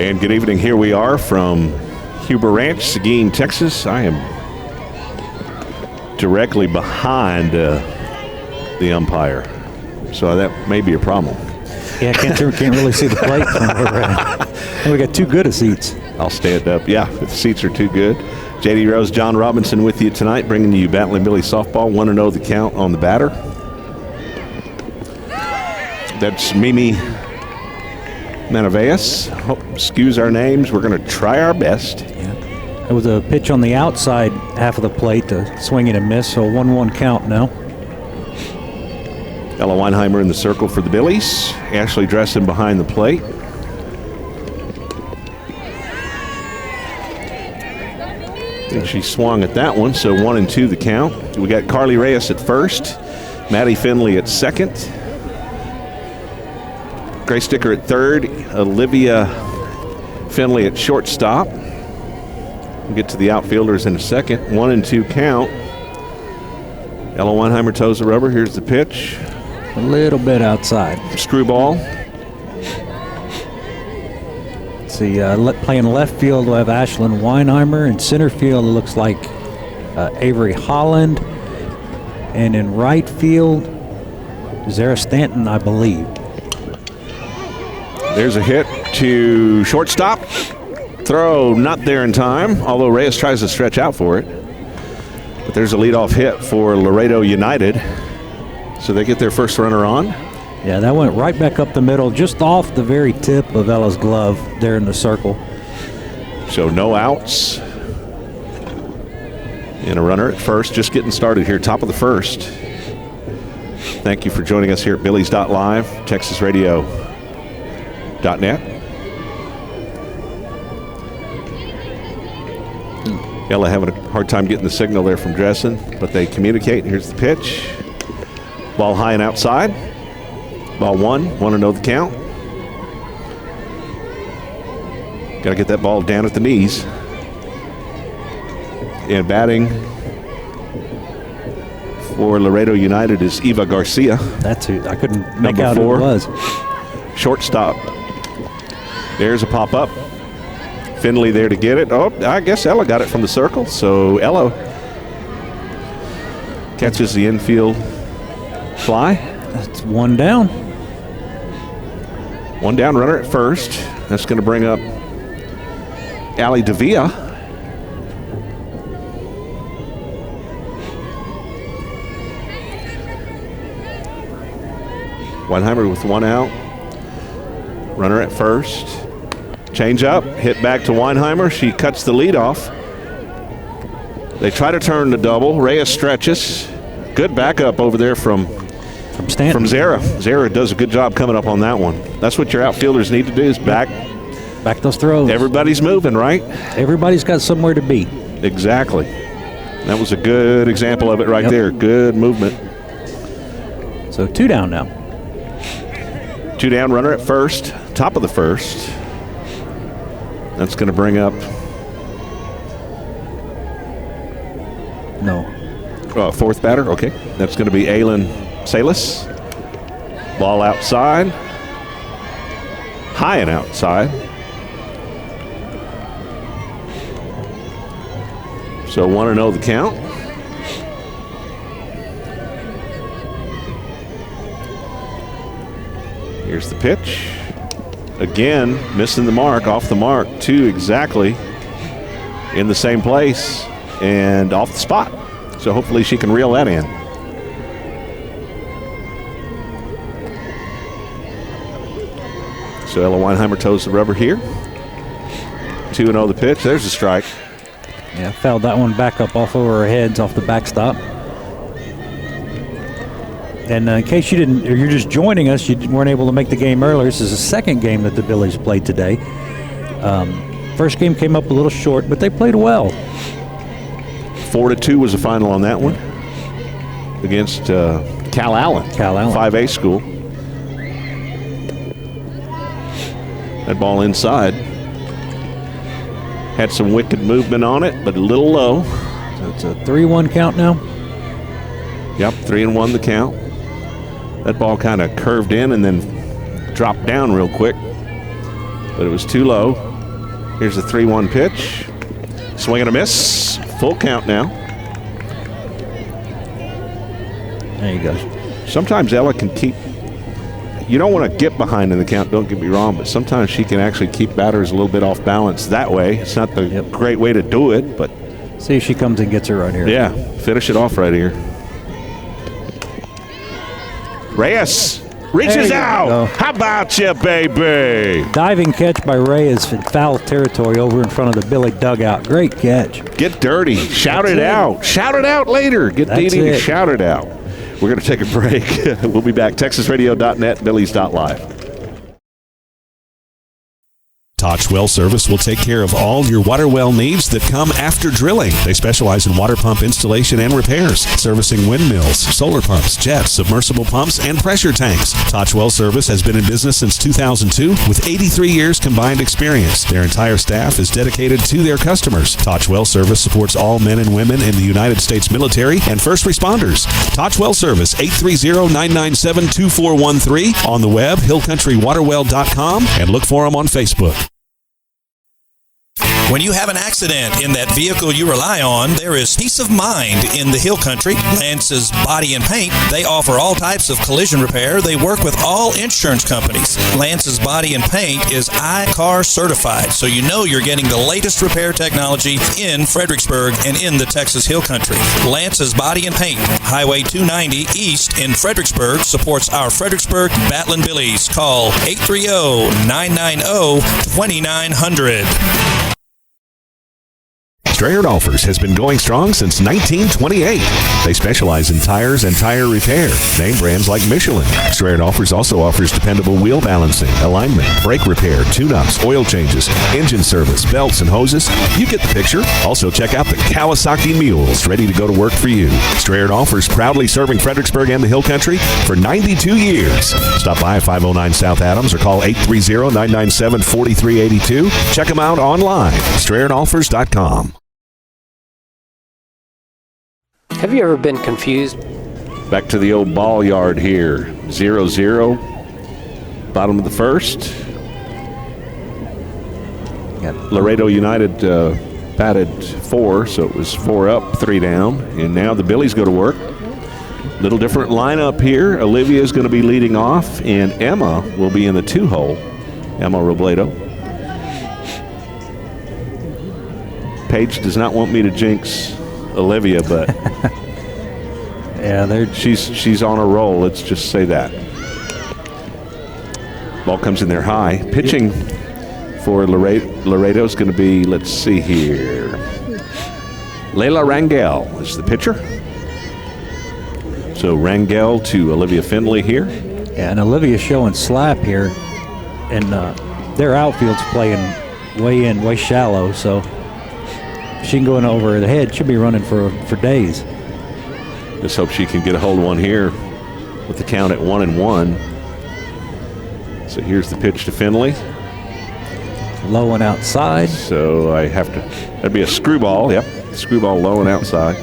And good evening. Here we are from Huber Ranch, Seguin, Texas. I am directly behind the umpire, so that may be a problem. Yeah, can't really see the plate from where we're at. And we got too good of seats. I'll stand up. Yeah, the seats are too good. J.D. Rose, John Robinson with you tonight, bringing you Battling Billy softball. 1-0 the count on the batter. That's Mimi Manaveas. Excuse our names. We're going to try our best. Yeah. It was a pitch on the outside half of the plate, a swing and a miss, so 1-1 count now. Ella Weinheimer in the circle for the Billies. Ashley Dressen behind the plate. I think she swung at that one, so 1-2 the count. We got Carly Reyes at first, Maddie Finley at second, Grace Sticker at third, Olivia Finley at shortstop. We'll get to the outfielders in a second. 1-2 count. Ella Weinheimer toes the rubber. Here's the pitch. A little bit outside. Screwball. Let's see, playing left field, we'll have Ashlyn Weinheimer. In center field, it looks like Avery Holland. And in right field, Zara Stanton, I believe. There's a hit to shortstop. Throw not there in time, although Reyes tries to stretch out for it. But there's a leadoff hit for Laredo United. So they get their first runner on. Yeah, that went right back up the middle, just off the very tip of Ella's glove there in the circle. So no outs. And a runner at first, just getting started here, top of the first. Thank you for joining us here at Billies.live, TexasRadio.net. Ella having a hard time getting the signal there from Dressen, but they communicate. Here's the pitch. Ball high and outside. Ball 1-0 the count. Got to get that ball down at the knees. And batting for Laredo United is Eva Garcia. That's who I couldn't make out who it was. Shortstop. There's a pop-up. Finley there to get it. Oh, I guess Ella got it from the circle. So Ella catches the infield fly. That's one down. One down, runner at first. That's going to bring up Allie Davia. Weinheimer with one out. Runner at first. Change up, hit back to Weinheimer. She cuts the lead off. They try to turn the double. Reyes stretches. Good backup over there from Stanton. From Zara. Zara does a good job coming up on that one. That's what your outfielders need to do is back those throws. Everybody's moving, right? Everybody's got somewhere to be. Exactly. That was a good example of it right there. Good movement. So 2 down now. 2 down, runner at first, top of the first. That's going to bring up fourth batter. Okay. That's going to be Aylin Salas. Ball outside. High and outside. So 1-0 the count. Here's the pitch. Again, missing the mark, off the mark, 2 exactly in the same place and off the spot. So hopefully she can reel that in. So Ella Weinheimer toes the rubber here. 2-0 the pitch. There's a strike. Yeah, fouled that one back up off over our heads off the backstop. And in case you didn't, or you're just joining us, you weren't able to make the game earlier. This is the second game that the Billies played today. First game came up a little short, but they played well. 4-2 was the final on that one against Cal Allen. 5A school. That ball inside. Had some wicked movement on it, but a little low. So it's a 3-1 count now? Yep, 3-1 the count. That ball kind of curved in and then dropped down real quick, but it was too low. Here's the 3-1 pitch. Swing and a miss. Full count now. There you go. Sometimes Ella can keep, you don't want to get behind in the count, don't get me wrong, but sometimes she can actually keep batters a little bit off balance that way. It's not the great way to do it, but. See if she comes and gets her right here. Yeah, finish it off right here. Reyes reaches out. How about you, baby? Diving catch by Reyes in foul territory over in front of the Billy dugout. Great catch. Get dirty. Shout it out. Shout it out later. Get Dee Dee to shout it out. We're going to take a break. We'll be back. TexasRadio.net, Billies.live. Toch Well Service will take care of all your water well needs that come after drilling. They specialize in water pump installation and repairs, servicing windmills, solar pumps, jets, submersible pumps, and pressure tanks. Toch Well Service has been in business since 2002 with 83 years combined experience. Their entire staff is dedicated to their customers. Toch Well Service supports all men and women in the United States military and first responders. Toch Well Service, 830-997-2413. On the web, hillcountrywaterwell.com, and look for them on Facebook. When you have an accident in that vehicle you rely on, there is peace of mind in the Hill Country. Lance's Body and Paint, they offer all types of collision repair. They work with all insurance companies. Lance's Body and Paint is I-CAR certified, so you know you're getting the latest repair technology in Fredericksburg and in the Texas Hill Country. Lance's Body and Paint, Highway 290 East in Fredericksburg, supports our Fredericksburg Battling Billies. Call 830-990-2900. Strayer Offers has been going strong since 1928. They specialize in tires and tire repair. Name brands like Michelin. Strayer Offers also offers dependable wheel balancing, alignment, brake repair, tune-ups, oil changes, engine service, belts, and hoses. You get the picture. Also check out the Kawasaki Mules, ready to go to work for you. Strayer Offers, proudly serving Fredericksburg and the Hill Country for 92 years. Stop by 509 South Adams or call 830-997-4382. Check them out online, StrayerOffers.com. Have you ever been confused? Back to the old ball yard here. 0-0. Bottom of the first. Laredo United batted 4, so it was 4 up, 3 down. And now the Billies go to work. Little different lineup here. Olivia's going to be leading off, and Emma will be in the 2-hole. Emma Robledo. Paige does not want me to jinx Olivia, but yeah, she's on a roll. Let's just say that. Ball comes in there high. Pitching for Laredo is going to be, let's see here, Layla Rangel is the pitcher. So Rangel to Olivia Findlay here. Yeah, and Olivia's showing slap here, and their outfield's playing way shallow, so she can go in over the head. She'll be running for days. Just hope she can get a hold of one here with the count at 1-1. So here's the pitch to Finley. Low and outside. So I have to, that'd be a screwball. Yep, screwball low and outside.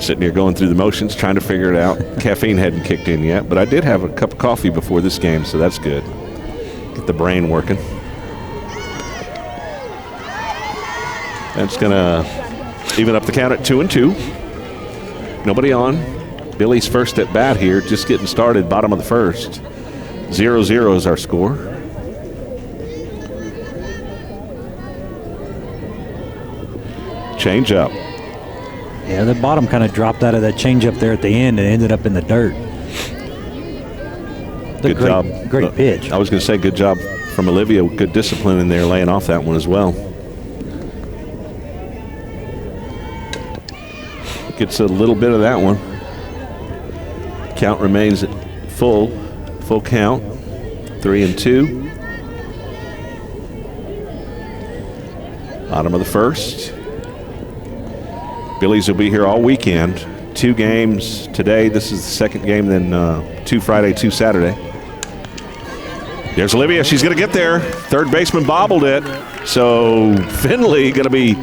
Sitting here going through the motions, trying to figure it out. Caffeine hadn't kicked in yet, but I did have a cup of coffee before this game, so that's good. Get the brain working. That's going to even up the count at 2-2. Nobody on. Billy's first at bat here, just getting started, bottom of the first. 0-0 is our score. Change up. Yeah, the bottom kind of dropped out of that change up there at the end and ended up in the dirt. Good job. Great pitch. I was going to say good job from Olivia. Good discipline in there, laying off that one as well. Gets a little bit of that one. Count remains at full count. 3-2. Bottom of the first. Billies will be here all weekend. 2 games today. This is the second game, then 2 Friday, 2 Saturday. There's Olivia. She's going to get there. Third baseman bobbled it. So Finley going to be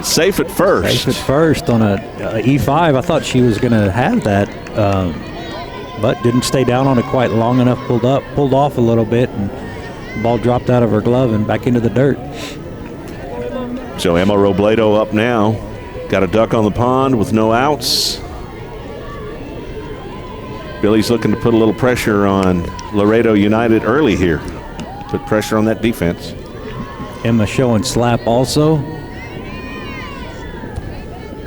safe at first. Safe at first on a E5. I thought she was going to have that, but didn't stay down on it quite long enough. Pulled off a little bit and Ball dropped out of her glove and back into the dirt. So Emma Robledo up now. Got a duck on the pond with no outs. Billy's looking to put a little pressure on Laredo United early here. Put pressure on that defense. Emma showing slap also.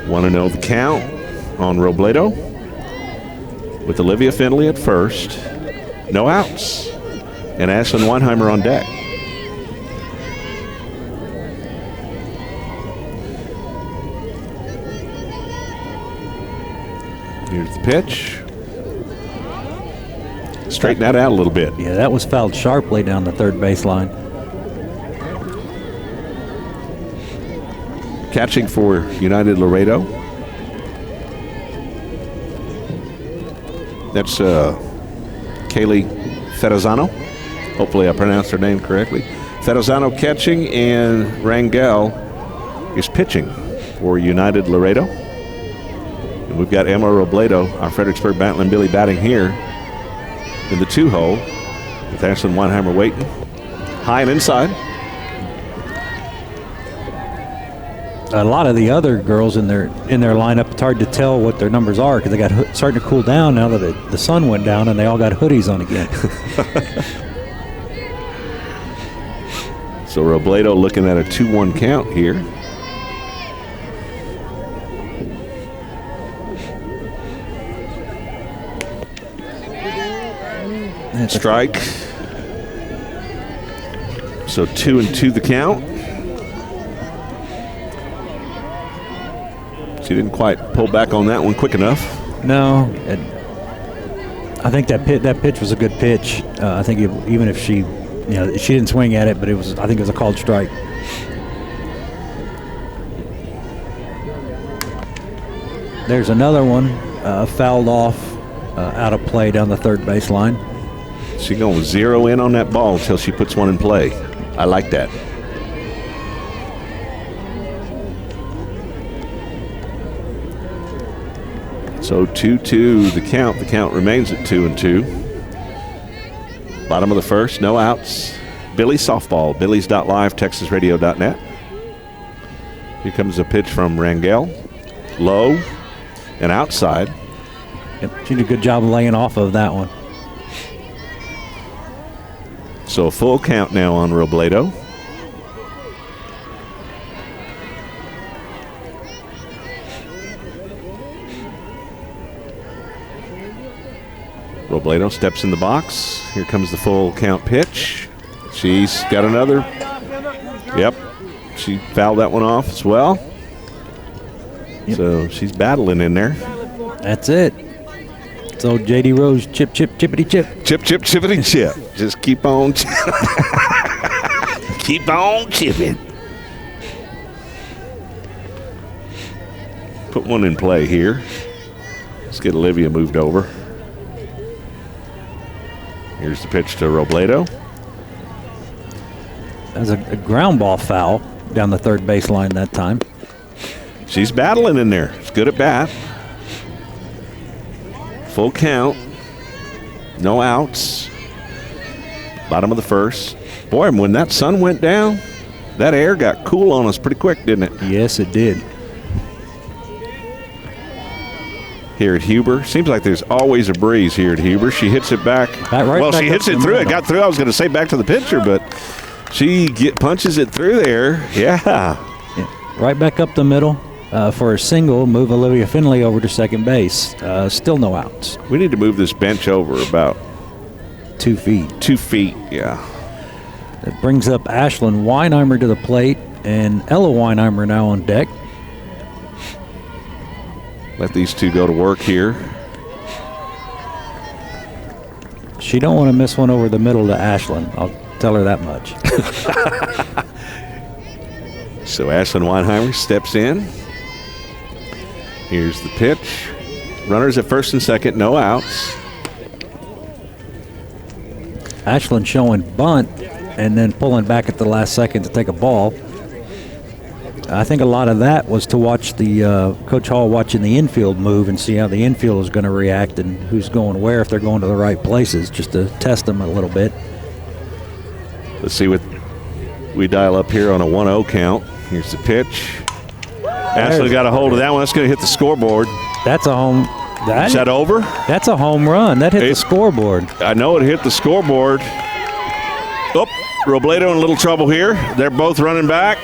1-0 the count on Robledo. With Olivia Findlay at first. No outs. And Ashlyn Weinheimer on deck. Here's the pitch. Straighten that out a little bit. Yeah, that was fouled sharply down the third baseline. Catching for United Laredo. That's Kaylee Ferrazano. Hopefully I pronounced her name correctly. Ferrazano catching, and Rangel is pitching for United Laredo. And we've got Emma Robledo, our Fredericksburg Bantlin Billy, batting here in the 2-hole with Ashlyn Weinheimer waiting. High and inside. A lot of the other girls in their lineup, it's hard to tell what their numbers are because they got starting to cool down now that the sun went down and they all got hoodies on again. So Robledo looking at a 2-1 count here. Strike. So 2-2 the count. She didn't quite pull back on that one quick enough. No, I think that pitch was a good pitch. I think even if she didn't swing at it, but I think it was a called strike. There's another one fouled off out of play down the third baseline. She's going to zero in on that ball until she puts one in play. I like that. So 2-2 the count. The count remains at 2-2. Bottom of the first, no outs. Billy softball, billys.live, texasradio.net. Here comes a pitch from Rangel. Low and outside. Yep, she did a good job of laying off of that one. So a full count now on Robledo. Robledo steps in the box. Here comes the full count pitch. She's got another. Yep. She fouled that one off as well. Yep. So she's battling in there. That's it. So J.D. Rose, chip, chip, chippity chip. Chip, chip, chippity chip. Just keep on keep on chipping. Put one in play here. Let's get Olivia moved over. Here's the pitch to Robledo. That was a ground ball foul down the third baseline that time. She's battling in there. It's good at bat. Full count. No outs. Bottom of the first. Boy, when that sun went down, that air got cool on us pretty quick, didn't it? Yes, it did. Here at Huber. Seems like there's always a breeze here at Huber. She hits it back. She hits it through. It got through. I was going to say back to the pitcher, but she punches it through there. Yeah. Right back up the middle for a single. Move Olivia Findlay over to second base. Still no outs. We need to move this bench over about 2 feet. 2 feet, yeah. That brings up Ashlyn Weinheimer to the plate, and Ella Weinheimer now on deck. Let these two go to work here. She don't want to miss one over the middle to Ashlyn. I'll tell her that much. So Ashlyn Weinheimer steps in. Here's the pitch. Runners at first and second, no outs. Ashlyn showing bunt and then pulling back at the last second to take a ball. I think a lot of that was to watch the Coach Hall watching the infield move and see how the infield is going to react and who's going where, if they're going to the right places, just to test them a little bit. Let's see what we dial up here on a 1-0 count. Here's the pitch. Ashley got a hold of that one. That's going to hit the scoreboard. That's a home. Is that over? That's a home run. That hit the scoreboard. I know it hit the scoreboard. Oh, Robledo in a little trouble here. They're both running back.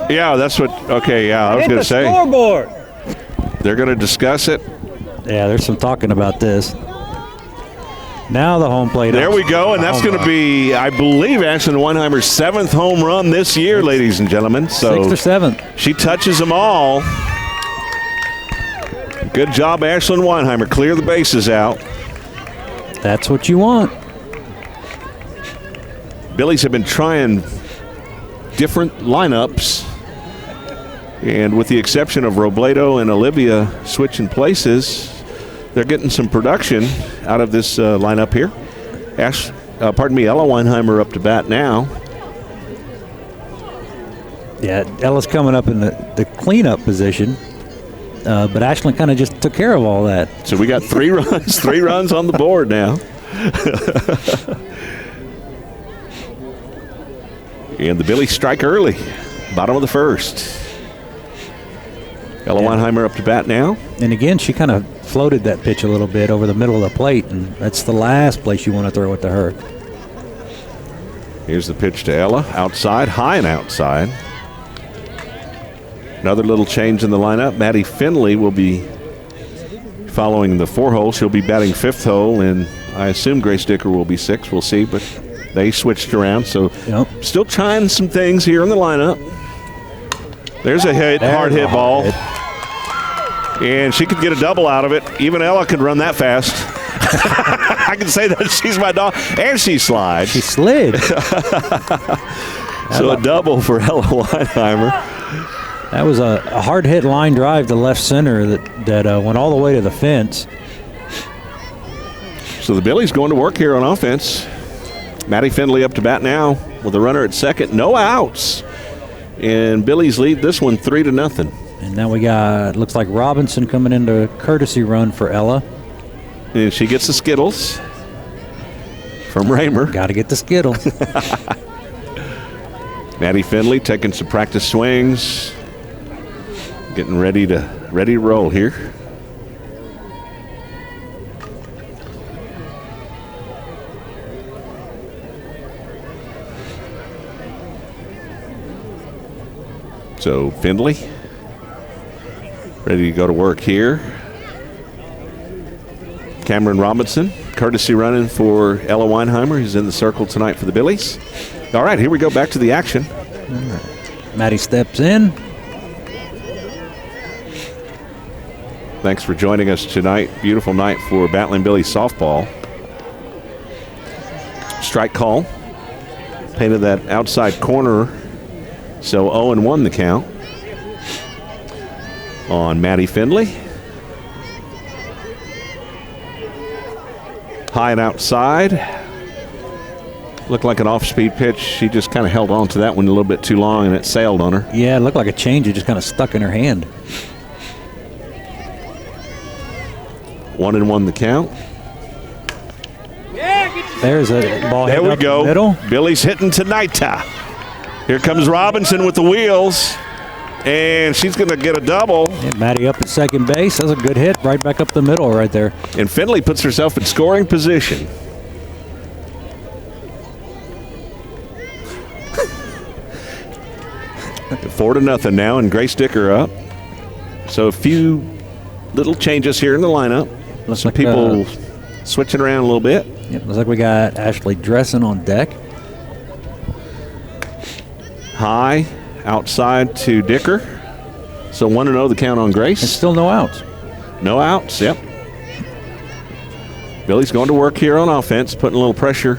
Yeah, that's what. Okay, yeah, I was going to say. Scoreboard. They're going to discuss it. Yeah, there's some talking about this. Now the home plate. There we go, and that's going to be, I believe, Ashlyn Weinheimer's 7th home run this year, ladies and gentlemen. So 6th or 7th. She touches them all. Good job, Ashlyn Weinheimer. Clear the bases out. That's what you want. Billies have been trying different lineups, and with the exception of Robledo and Olivia switching places, they're getting some production out of this lineup here. Ella Weinheimer up to bat now. Yeah, Ella's coming up in the cleanup position, but Ashlyn kind of just took care of all that. So we got 3 runs, 3 runs on the board now. And the Billies strike early, bottom of the first. Ella Weinheimer up to bat now. And again, she kind of floated that pitch a little bit over the middle of the plate, and that's the last place you want to throw it to her. Here's the pitch to Ella, outside, high and outside. Another little change in the lineup. Maddie Finley will be following the 4-hole. She'll be batting 5th hole, and I assume Grace Dicker will be 6th. We'll see, but they switched around, so still trying some things here in the lineup. There's a hard hit ball. And she could get a double out of it. Even Ella could run that fast. I can say that she's my dog. And she slides. She slid. So a double for Ella Weinheimer. That was a hard hit line drive to left center that went all the way to the fence. So the Billies going to work here on offense. Maddie Finley up to bat now with a runner at second. No outs. And Billies lead this one 3-0. And now we got, looks like Robinson coming into a courtesy run for Ella. And she gets the Skittles from Raymer. Got to get the Skittles. Maddie Finley taking some practice swings. Getting ready to roll here. So Finley ready to go to work here. Cameron Robinson, courtesy running for Ella Weinheimer. He's in the circle tonight for the Billies. All right, here we go back to the action. Maddie steps in. Thanks for joining us tonight. Beautiful night for Battling Billies softball. Strike call. Painted that outside corner. So 0-1 the count on Maddie Finley. High and outside. Looked like an off-speed pitch. She just kind of held on to that one a little bit too long, and it sailed on her. Yeah, it looked like a change. It just kind of stuck in her hand. 1-1 the count. There's a ball. There we go. Middle. Billy's hitting tonight. Here comes Robinson with the wheels, and she's going to get a double. And Maddie up at second base. That's a good hit right back up the middle right there. And Finley puts herself in scoring position. Four to nothing now, and Grace Dicker up. So a few little changes here in the lineup. Looks Some like people switching around a little bit. Yep, looks like we got Ashley Dressen on deck. High outside to Dicker. So 1-0 the count on Grace. And still no outs. No outs, yep. Billy's going to work here on offense, putting a little pressure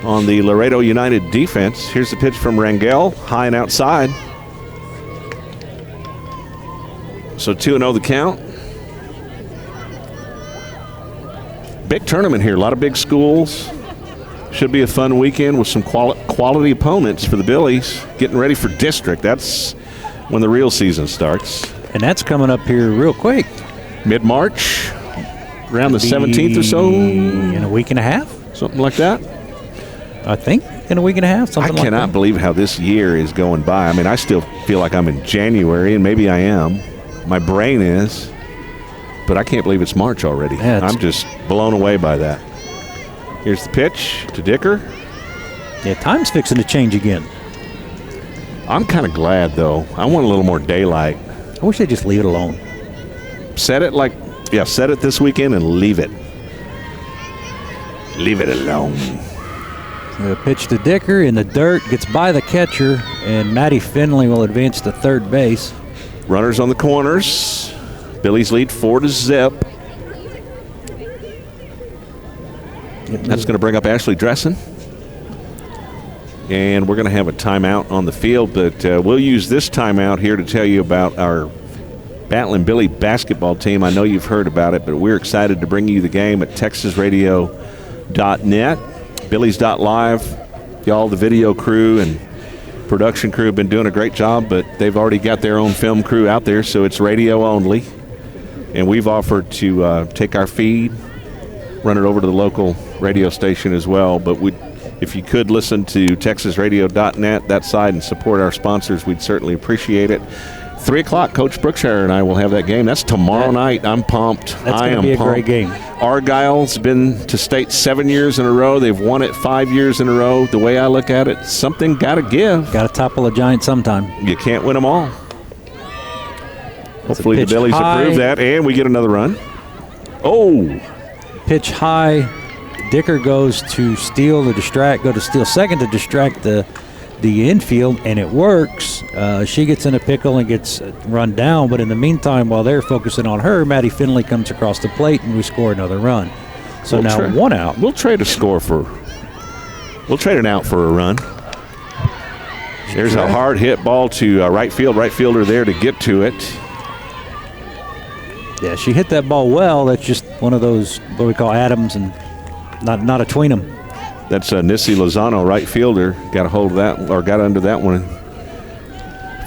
on the Laredo United defense. Here's the pitch from Rangel, high and outside. So 2-0 the count. Big tournament here, a lot of big schools. Should be a fun weekend with some quality opponents for the Billies. Getting ready for district. That's when the real season starts. And that's coming up here real quick. Mid-March, around the 17th or so. In a week and a half. something like that. I think in a week and a half, something like that. I cannot believe how this year is going by. I mean, I still feel like I'm in January, and maybe I am. My brain is. But I can't believe it's March already. Yeah, I'm just blown away by that. Here's the pitch to Dicker. Yeah, time's fixing to change again. I'm kind of glad, though. I want a little more daylight. I wish they'd just leave it alone. Set it this weekend and leave it. Leave it alone. The pitch to Dicker in the dirt, gets by the catcher, and Maddie Finley will advance to third base. Runners on the corners. Billy's lead 4-0. That's going to bring up Ashley Dressen. And we're going to have a timeout on the field, but we'll use this timeout here to tell you about our Battling Billy basketball team. I know you've heard about it, but we're excited to bring you the game at texasradio.net. Billy's.live, y'all, the video crew and production crew have been doing a great job, but they've already got their own film crew out there, so it's radio only. And we've offered to take our feed, run it over to the local radio station as well. But if you could listen to texasradio.net, that side, and support our sponsors, we'd certainly appreciate it. 3 o'clock, Coach Brookshire and I will have that game. That's tomorrow night. I'm pumped. That's going to be a great game. Argyle's been to state 7 years in a row. They've won it 5 years in a row. The way I look at it, something got to give. Got to topple a giant sometime. You can't win them all. Hopefully the Billies approve that, and we get another run. Oh. Pitch high. Dicker goes to steal to distract, go to steal second to distract the infield, and it works. She gets in a pickle and gets run down, but in the meantime, while they're focusing on her, Maddie Finley comes across the plate, and we score another run. So now one out. We'll trade an out for a run. There's a hard hit ball to right field. Right fielder there to get to it. Yeah, she hit that ball well. That's just one of those, what we call Adams, and not a tween them. That's Nissy Lozano, right fielder. Got a hold of that, or got under that one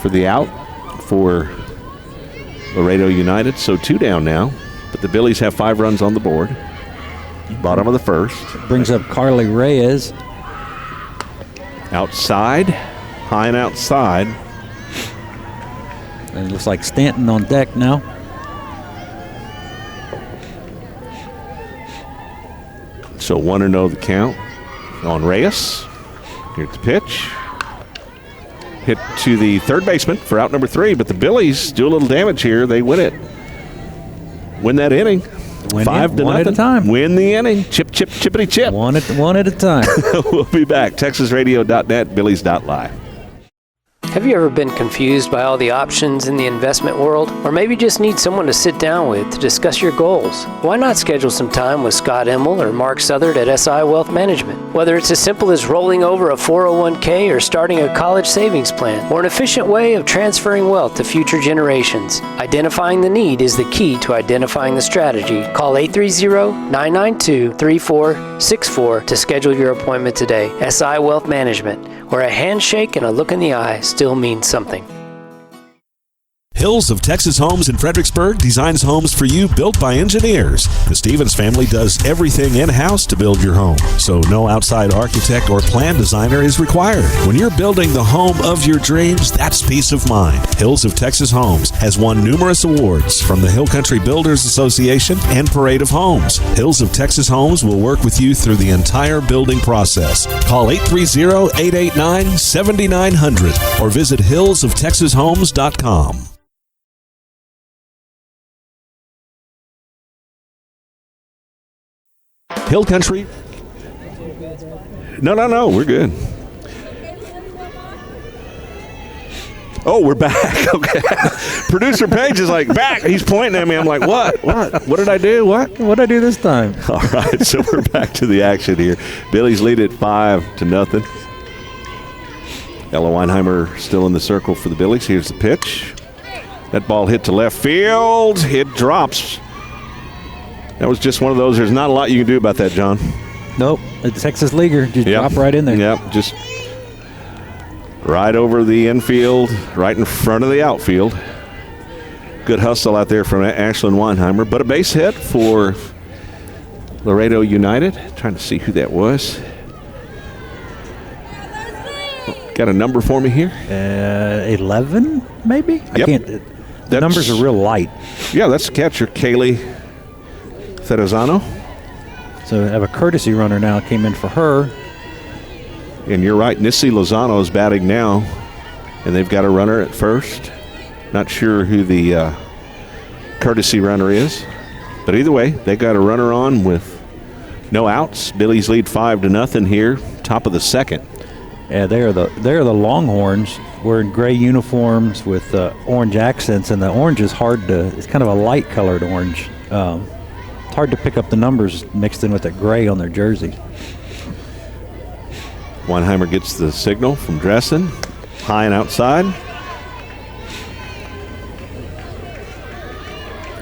for the out for Laredo United. So 2 down now, but the Billies have 5 runs on the board. Bottom of the first. Brings up Carly Reyes. Outside, high and outside. And it looks like Stanton on deck now. So 1-0 the count on Reyes. Here's the pitch. Hit to the third baseman for out number 3, but the Billies do a little damage here. They win it. Win that inning. 5-0. One at a time. Win the inning. Chip, chip, chippity chip. One at a time. We'll be back. TexasRadio.net, Billies.live. Have you ever been confused by all the options in the investment world? Or maybe just need someone to sit down with to discuss your goals? Why not schedule some time with Scott Emmel or Mark Southard at SI Wealth Management? Whether it's as simple as rolling over a 401k or starting a college savings plan, or an efficient way of transferring wealth to future generations, identifying the need is the key to identifying the strategy. Call 830-992-3464 to schedule your appointment today. SI Wealth Management, where a handshake and a look in the eye still means something. Hills of Texas Homes in Fredericksburg designs homes for you built by engineers. The Stevens family does everything in-house to build your home, so no outside architect or plan designer is required. When you're building the home of your dreams, that's peace of mind. Hills of Texas Homes has won numerous awards from the Hill Country Builders Association and Parade of Homes. Hills of Texas Homes will work with you through the entire building process. Call 830-889-7900 or visit hillsoftexashomes.com. Hill Country. No, we're good. Oh, we're back. Okay. Producer Paige is like, back. He's pointing at me. I'm like, what? What did I do? What did I do this time? All right, so we're back to the action here. Billy's lead at 5-0. Ella Weinheimer still in the circle for the Billies. Here's the pitch. That ball hit to left field. It drops. That was just one of those. There's not a lot you can do about that, John. Nope. The Texas Leaguer just drop right in there. Yep, just right over the infield, right in front of the outfield. Good hustle out there from Ashlyn Weinheimer. But a base hit for Laredo United. Trying to see who that was. Got a number for me here? 11, maybe? Yep. I can't. The numbers are real light. Yeah, that's the catcher, Kaylee Fedezano. So I have a courtesy runner now. Came in for her. And you're right, Nissy Lozano is batting now. And they've got a runner at first. Not sure who the courtesy runner is. But either way, they got a runner on with no outs. Billy's lead 5-0 here, top of the second. Yeah, they're the Longhorns, wearing gray uniforms with orange accents, and the orange is it's kind of a light colored orange. It's hard to pick up the numbers mixed in with that gray on their jersey. Weinheimer gets the signal from Dressen, high and outside.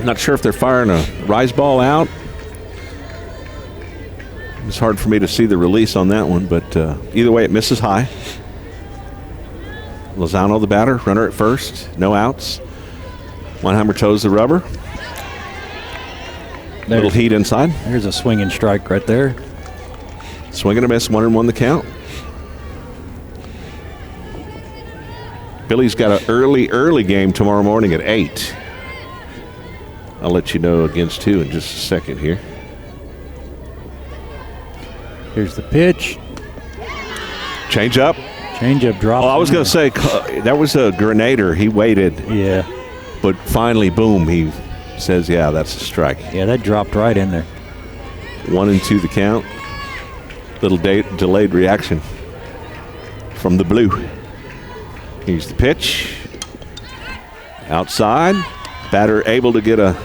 Not sure if they're firing a rise ball out. It's hard for me to see the release on that one, but either way, it misses high. Lozano, the batter, runner at first, no outs. Weinheimer toes the rubber. Little heat inside. There's a swinging strike right there. Swing and a miss, 1-1 the count. Billy's got an early game tomorrow morning at 8. I'll let you know against who in just a second here. Here's the pitch. Change up. Change up drop. Oh, I was going to say, that was a grenader. He waited. Yeah. But finally, boom, he says, yeah, that's a strike. Yeah, that dropped right in there. 1-2 the count. Little delayed reaction from the blue. Here's the pitch. Outside. Batter able to get a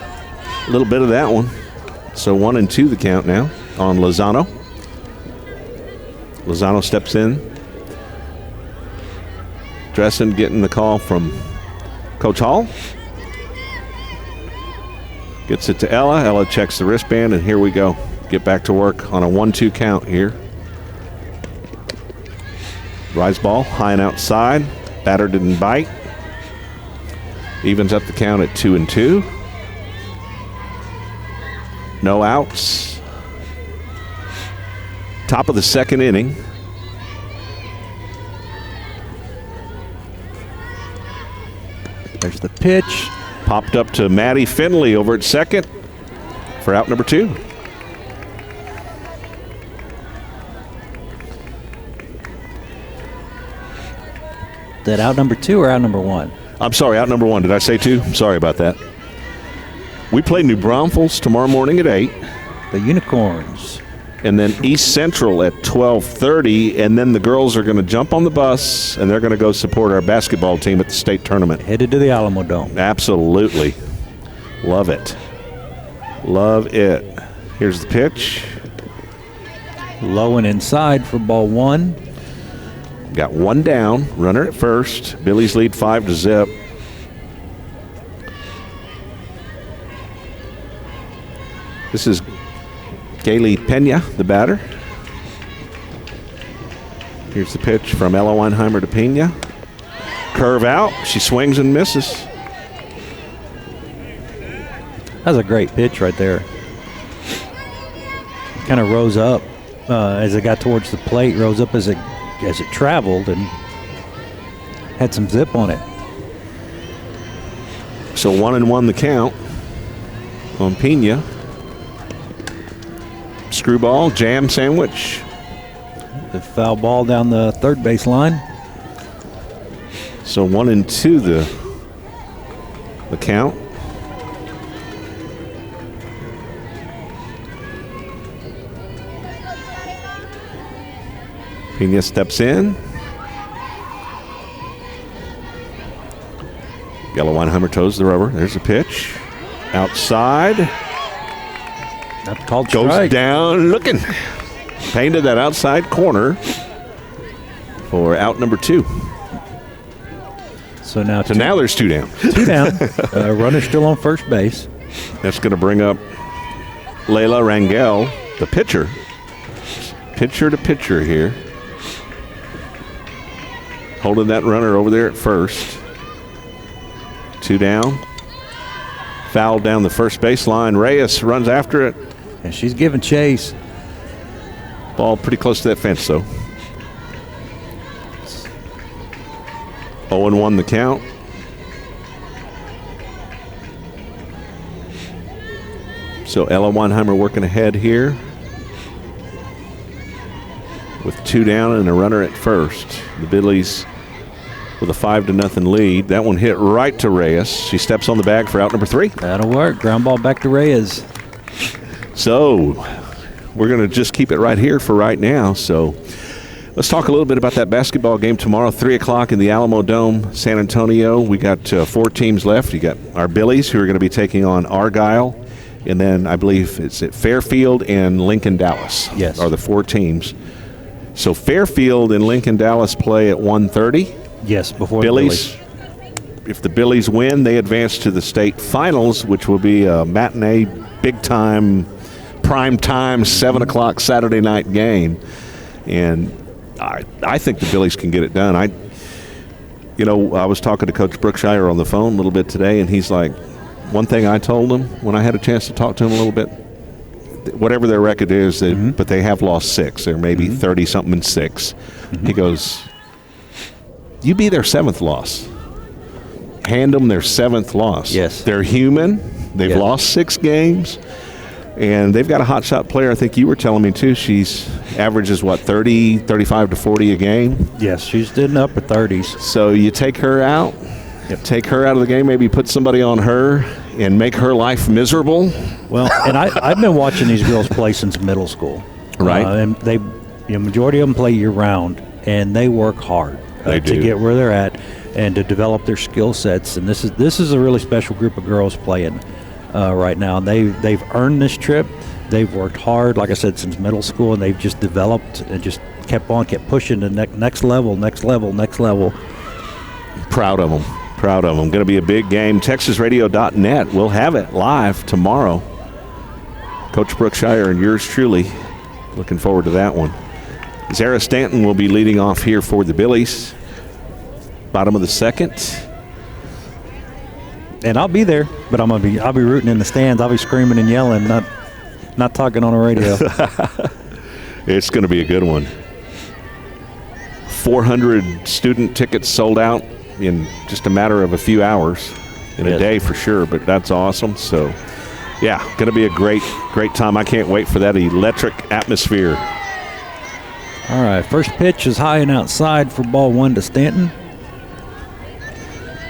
little bit of that one. So 1-2 the count now on Lozano. Lozano steps in. Dressen getting the call from Coach Hall. Gets it to Ella. Ella checks the wristband, and here we go. Get back to work on a 1-2 count here. Rise ball, high and outside. Batter didn't bite. Evens up the count at 2-2. No outs. Top of the second inning. There's the pitch. Popped up to Maddie Finley over at second for out number 2. That out number 2 or out number 1? I'm sorry, out number 1. Did I say 2? Sorry about that. We play New Braunfels tomorrow morning at 8. The Unicorns. And then East Central at 12:30, and then the girls are going to jump on the bus, and they're going to go support our basketball team at the state tournament. Headed to the Alamo Dome. Absolutely. Love it. Love it. Here's the pitch. Low and inside for ball 1. Got one down, runner at first. Billy's lead 5-0. This is Kaylee Pena, the batter. Here's the pitch from Ella Weinheimer to Pena. Curve out. She swings and misses. That's a great pitch right there. Kind of rose up as it got towards the plate, rose up as it traveled, and had some zip on it. So 1-1 the count on Pena. Screwball, jam sandwich. The foul ball down the third base line. So 1-2 the count. Pena steps in. Yellow Weinheimer toes the rubber. There's a pitch. Outside. That's called Goes strike. Down looking. Painted that outside corner for out number 2. So now there's 2 down. 2 down. Runner still on first base. That's going to bring up Layla Rangel, the pitcher. Pitcher to pitcher here. Holding that runner over there at first. 2 down. Foul down the first baseline. Reyes runs after it And she's giving chase. Ball pretty close to that fence, though. 0-1 the count. So Ella Weinheimer working ahead here with 2 down and a runner at first. The Bidleys with a 5-0 lead. That one hit right to Reyes. She steps on the bag for out number 3. That'll work. Ground ball back to Reyes. So we're going to just keep it right here for right now. So let's talk a little bit about that basketball game tomorrow, 3 o'clock in the Alamo Dome, San Antonio. We got 4 teams left. You got our Billies, who are going to be taking on Argyle. And then I believe it's at Fairfield and Lincoln Dallas. Yes. Are the 4 teams. So Fairfield and Lincoln Dallas play at 1:30. Yes, before Billies. the Billies. If the Billies win, they advance to the state finals, which will be a matinee, big time, prime time, 7 o'clock Saturday night game. And I think the Billies can get it done. I was talking to Coach Brookshire on the phone a little bit today, and he's like, one thing I told him when I had a chance to talk to him a little bit, whatever their record is, but they have lost 6. They're maybe 30-something and 6. He goes, you be their 7th loss. Hand them their 7th loss. Yes. They're human. They've lost 6 games. And they've got a hot shot player. I think you were telling me, too. She's averages, 35 to 40 a game? Yes, she's in the upper 30s. So you take her out. Take her out of the game, maybe put somebody on her and make her life miserable. Well, and I've been watching these girls play since middle school. Right. And they, majority of them play year-round, and they work hard They do. to get where they're at and to develop their skill sets. And this is a really special group of girls playing right now. And they've earned this trip. They've worked hard, like I said, since middle school, and they've just developed and just kept pushing to next level. Proud of them. Going to be a big game. TexasRadio.net. We'll have it live tomorrow. Coach Brookshire and yours truly. Looking forward to that one. Zara Stanton will be leading off here for the Billies. Bottom of the 2nd. And I'll be there, but I'll be rooting in the stands. I'll be screaming and yelling, not talking on the radio. It's going to be a good one. 400 student tickets sold out in just a matter of a few hours, in a day for sure, but that's awesome. So, yeah, going to be a great time. I can't wait for that electric atmosphere. All right, first pitch is high and outside for ball 1 to Stanton.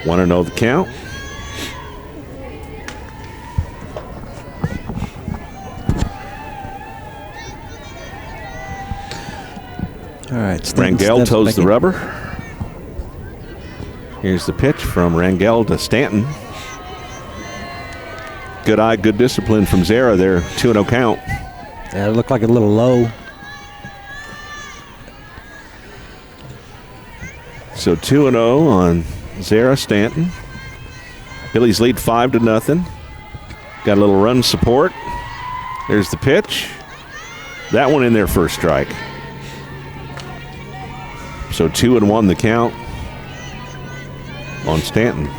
Want to know the count? All right, Rangel toes the rubber. Here's the pitch from Rangel to Stanton. Good eye, good discipline from Zara there. 2-0 count. Yeah, it looked like a little low. So 2-0 on Zara Stanton. Billy's lead 5-0. Got a little run support. There's the pitch. That one in there for a strike. So 2-1 the count on Stanton.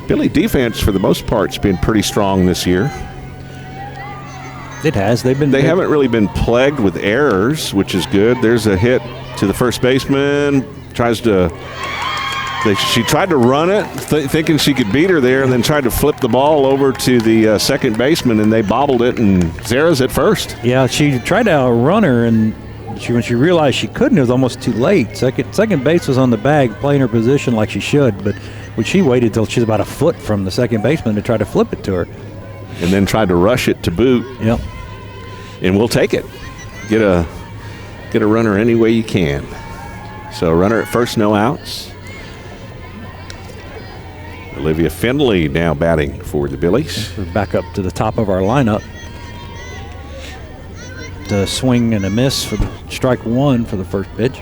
Billy defense, for the most part, has been pretty strong this year. It has. They haven't really been plagued with errors, which is good. There's a hit to the first baseman. She tried to run it, thinking she could beat her there, and then tried to flip the ball over to the second baseman, and they bobbled it, and Zara's at first. Yeah, she tried to outrun her, and when she realized she couldn't, it was almost too late. Second base was on the bag, playing her position like she should, but when she waited till she's about a foot from the second baseman to try to flip it to her. And then tried to rush it to boot. Yep. And we'll take it. Get a runner any way you can. So runner at first, no outs. Olivia Findlay now batting for the Billies. We're back up to the top of our lineup. The swing and a miss for the strike 1 for the first pitch.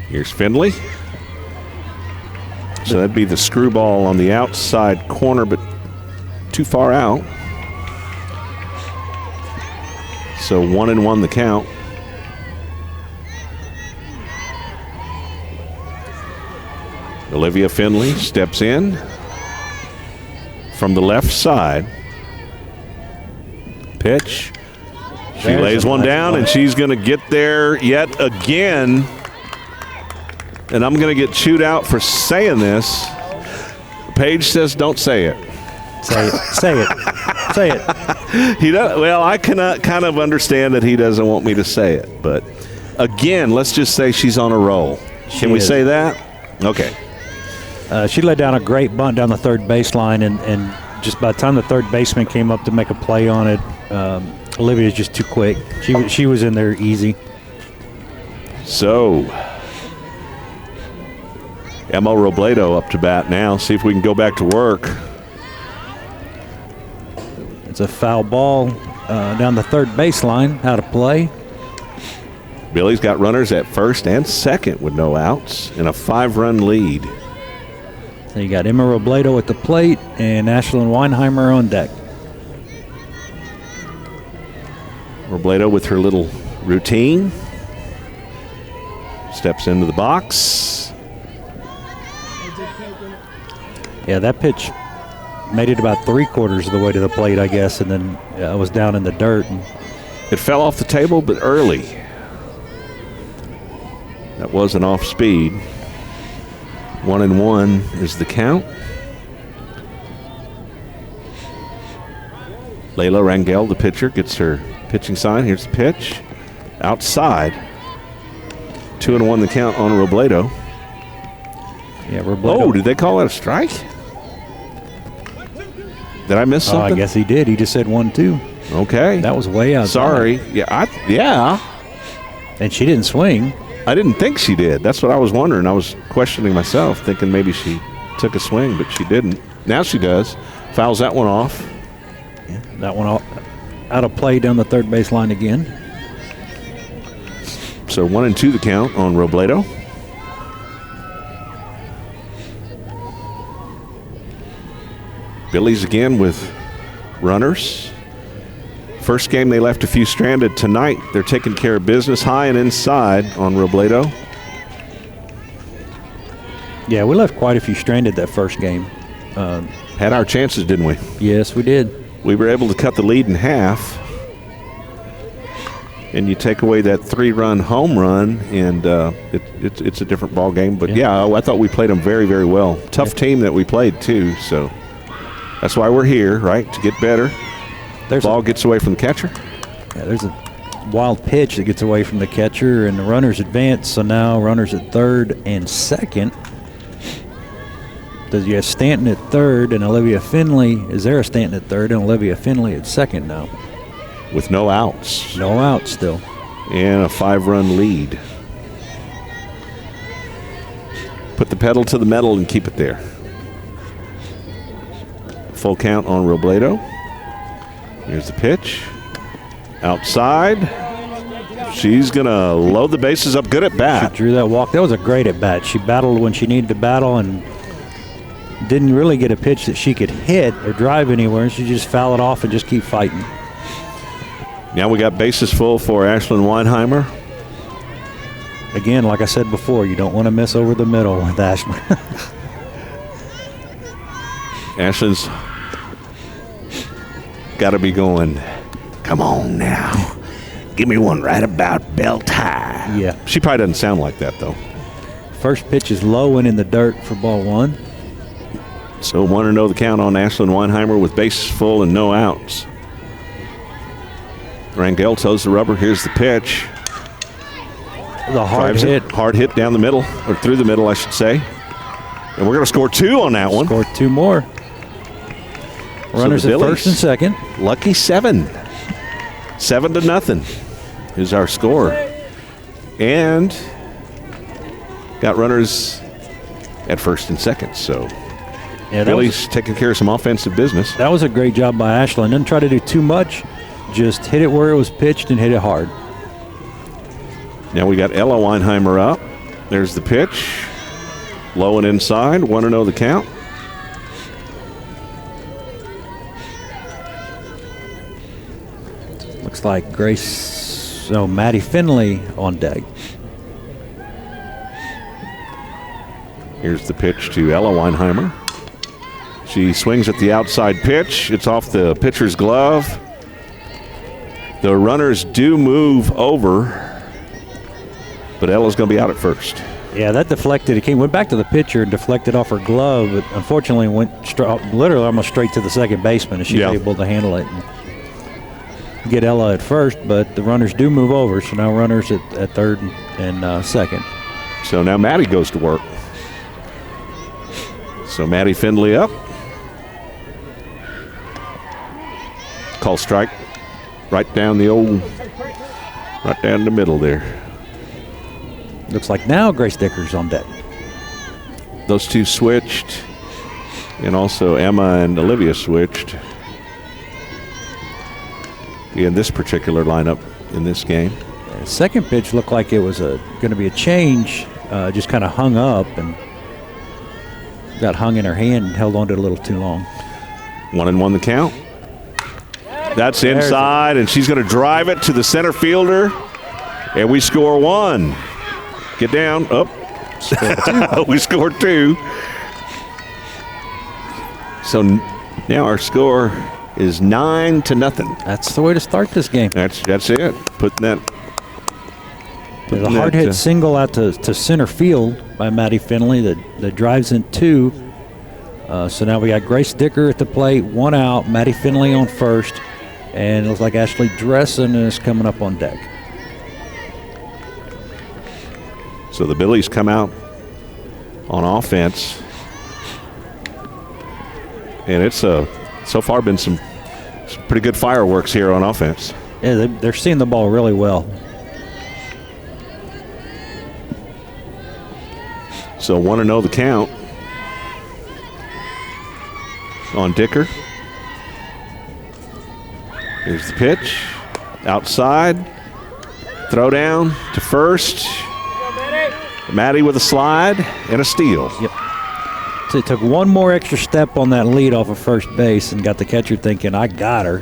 Here's Findlay. So that'd be the screwball on the outside corner, but too far out. So 1-1 the count. Olivia Findlay steps in. from the left side. Pitch. She There's lays a one nice down, one. and she's going to get there yet again. And I'm going to get chewed out for saying this. Paige says don't say it. Say it. Say it. Say it. He does. Well, I cannot kind of understand that he doesn't want me to say it. But, again, let's just say she's on a roll. Can we say that? Okay. She let down a great bunt down the third baseline, and just by the time the third baseman came up to make a play on it, Olivia's just too quick. She was in there easy. So, Emma Robledo up to bat now. See if we can go back to work. It's a foul ball down the third baseline. Out of play. Billy's got runners at first and second with no outs and a 5-run lead. So you got Emma Robledo at the plate and Ashlyn Weinheimer on deck. Robledo with her little routine. Steps into the box. Yeah, that pitch made it about 3/4 of the way to the plate, I guess, and then it was down in the dirt. It fell off the table, but early. That wasn't off speed. 1-1 is the count. Layla Rangel, the pitcher, gets her pitching sign. Here's the pitch. Outside. 2-1 the count on Robledo. Yeah, Robledo. Oh, did they call that a strike? Did I miss something? I guess he did. He just said 1-2. Okay. That was way outside. Sorry. Yeah. And she didn't swing. I didn't think she did. That's what I was wondering. I was questioning myself, thinking maybe she took a swing, but she didn't. Now she does. Fouls that one off. Yeah, that one out of play down the third baseline again. So 1-2 the count on Robledo. Billy's again with runners. First game they left a few stranded. Tonight they're taking care of business high and inside on Robledo. Yeah, we left quite a few stranded that first game. Had our chances, didn't we? Yes, we did. We were able to cut the lead in half. And you take away that 3-run home run, and it's a different ball game. But, yeah, I thought we played them very, very well. Tough team that we played, too. So that's why we're here, right, to get better. Ball gets away from the catcher. Yeah, there's a wild pitch that gets away from the catcher, and the runners advance. So now runners at third and second. You have Stanton at third and Olivia Finley. Is there a Stanton at third and Olivia Finley at second now? With no outs. No outs still. And a 5-run lead. Put the pedal to the metal and keep it there. Full count on Robledo. Here's the pitch. Outside. She's going to load the bases up. Good at bat. She drew that walk. That was a great at bat. She battled when she needed to battle and didn't really get a pitch that she could hit or drive anywhere. She just foul it off and just keep fighting. Now we got bases full for Ashlyn Weinheimer. Again, like I said before, you don't want to miss over the middle with Ashlyn. Ashlyn's got to be going, come on now. Give me one right about belt high. Yeah. She probably doesn't sound like that, though. First pitch is low and in the dirt for ball one. So 1-0 the count on Ashlyn Weinheimer with bases full and no outs. Rangel toes the rubber. Here's the pitch. It was a hard hit. Hard hit down the middle, or through the middle, I should say. And we're going to score 2 on that one. Scored 2 more. Runners at first and second. Lucky 7. 7-0 is our score. And got runners at first and second. So yeah, Billy's taking care of some offensive business. That was a great job by Ashlyn. Didn't try to do too much. Just hit it where it was pitched and hit it hard. Now we got Ella Weinheimer up. There's the pitch. Low and inside. 1-0 the count. Looks like Maddie Finley on deck. Here's the pitch to Ella Weinheimer. She swings at the outside pitch. It's off the pitcher's glove. The runners do move over, but Ella's going to be out at first. Yeah, that deflected. It went back to the pitcher and deflected off her glove. But unfortunately, went literally almost straight to the second baseman, and she was able to handle it and get Ella at first. But the runners do move over, so now runners at third and second. So now Maddie goes to work. So Maddie Findlay up. Call strike right down the middle there. Looks like now Grace Dicker's on deck. Those two switched, and also Emma and Olivia switched in this particular lineup in this game. The second pitch looked like it was going to be a change, just kind of hung up and got hung in her hand and held on to it a little too long. 1-1 the count. That's inside, and she's going to drive it to the center fielder, and we score one. Get down, up. We scored two. So now our score is 9-0. That's the way to start this game. That's it. Putting that. There's a hard hit single out to center field by Maddie Finley that drives in two. So now we got Grace Dicker at the plate, one out, Maddie Finley on first, and it looks like Ashley Dressen is coming up on deck. So the Billies come out on offense, and it's so far been some pretty good fireworks here on offense. Yeah, they're seeing the ball really well. So 1-0 the count on Dicker. Here's the pitch. Outside. Throw down to first. Maddie with a slide and a steal. Yep. So it took one more extra step on that lead off of first base and got the catcher thinking, I got her.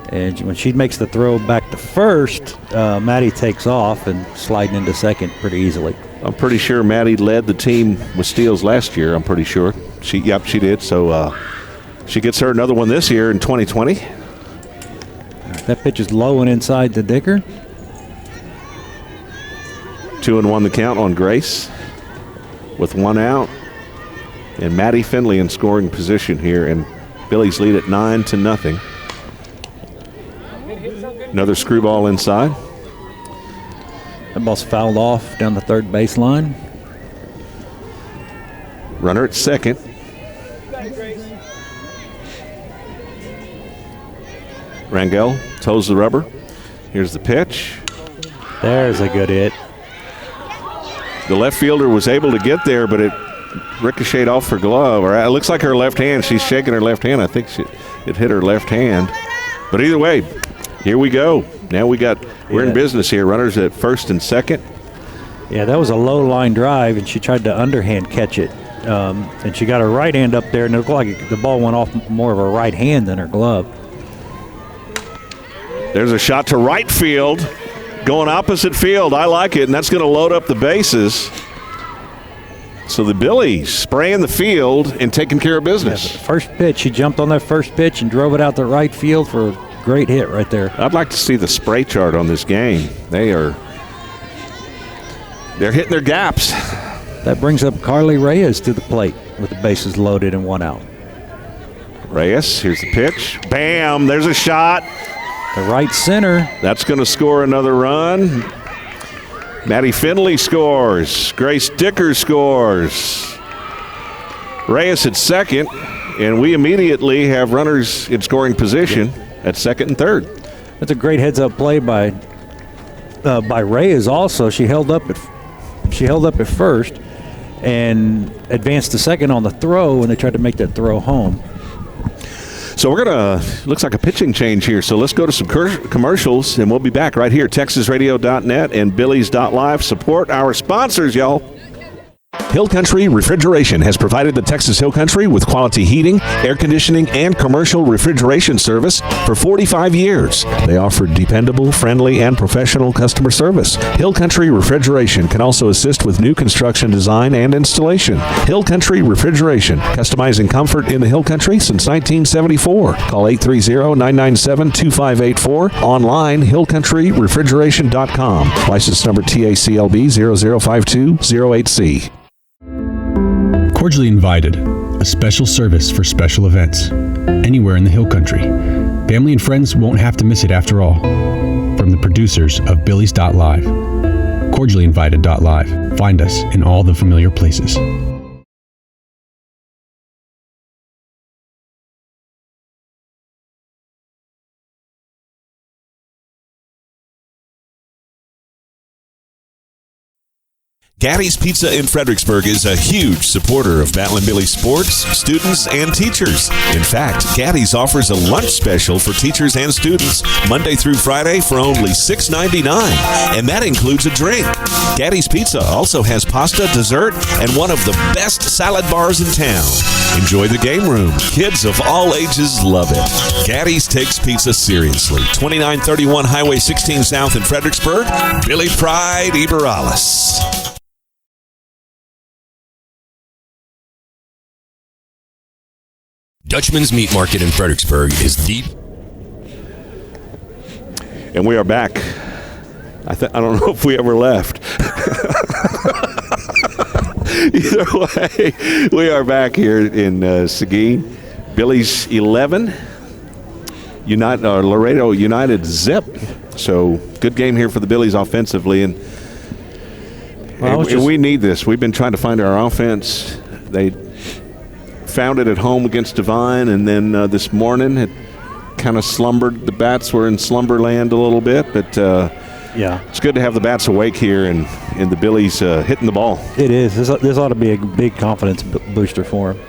And when she makes the throw back to first, Maddie takes off and sliding into second pretty easily. I'm pretty sure Maddie led the team with steals last year, I'm pretty sure. She did. So she gets her another one this year in 2020. That pitch is low and inside to Dicker. 2-1 the count on Grace with one out. And Maddie Finley in scoring position here, and Billy's lead at 9-0. Another screwball inside. That ball's fouled off down the third baseline. Runner at second. Rangel toes the rubber. Here's the pitch. There's a good hit. The left fielder was able to get there, but it ricocheted off her glove. Or it looks like her left hand. She's shaking her left hand. I think it hit her left hand. But either way, here we go. Now we're in business here. Runners at first and second. Yeah, that was a low line drive, and she tried to underhand catch it. And she got her right hand up there, and it looked like the ball went off more of her right hand than her glove. There's a shot to right field. Going opposite field. I like it, and that's going to load up the bases. So the Billies spraying the field and taking care of business. Yeah, first pitch, she jumped on that first pitch and drove it out to right field for a great hit right there. I'd like to see the spray chart on this game. They're hitting their gaps. That brings up Carly Reyes to the plate with the bases loaded and one out. Reyes, here's the pitch. Bam, there's a shot. The right center. That's going to score another run. Maddie Finley scores. Grace Dicker scores. Reyes at second, and we immediately have runners in scoring position at second and third. That's a great heads-up play by Reyes. Also, she held up at first and advanced to second on the throw when they tried to make that throw home. So we're going to, looks like a pitching change here. So let's go to some commercials, and we'll be back right here. TexasRadio.net and Billies.live. Support our sponsors, y'all. Hill Country Refrigeration has provided the Texas Hill Country with quality heating, air conditioning, and commercial refrigeration service for 45 years. They offer dependable, friendly, and professional customer service. Hill Country Refrigeration can also assist with new construction design and installation. Hill Country Refrigeration, customizing comfort in the Hill Country since 1974. Call 830-997-2584. Online, hillcountryrefrigeration.com. License number TACLB 005208C. Cordially Invited, a special service for special events. Anywhere in the Hill Country. Family and friends won't have to miss it after all. From the producers of Billy's.live. Cordiallyinvited.live. Find us in all the familiar places. Gaddy's Pizza in Fredericksburg is a huge supporter of Battling Billy sports, students, and teachers. In fact, Gaddy's offers a lunch special for teachers and students Monday through Friday for only $6.99, and that includes a drink. Gaddy's Pizza also has pasta, dessert, and one of the best salad bars in town. Enjoy the game room. Kids of all ages love it. Gaddy's takes pizza seriously. 2931 Highway 16 South in Fredericksburg. Billy Pride Iberalis. Dutchman's Meat Market in Fredericksburg is deep. And we are back. I don't know if we ever left. Either way, we are back here in Seguin. Billy's 11, Laredo United zip. So good game here for the Billies offensively, and we need this. We've been trying to find our offense. They found it at home against Devine, and then this morning it kind of slumbered. The bats were in slumberland a little bit, but it's good to have the bats awake here and the Billies hitting the ball. It is. This ought to be a big confidence booster for them.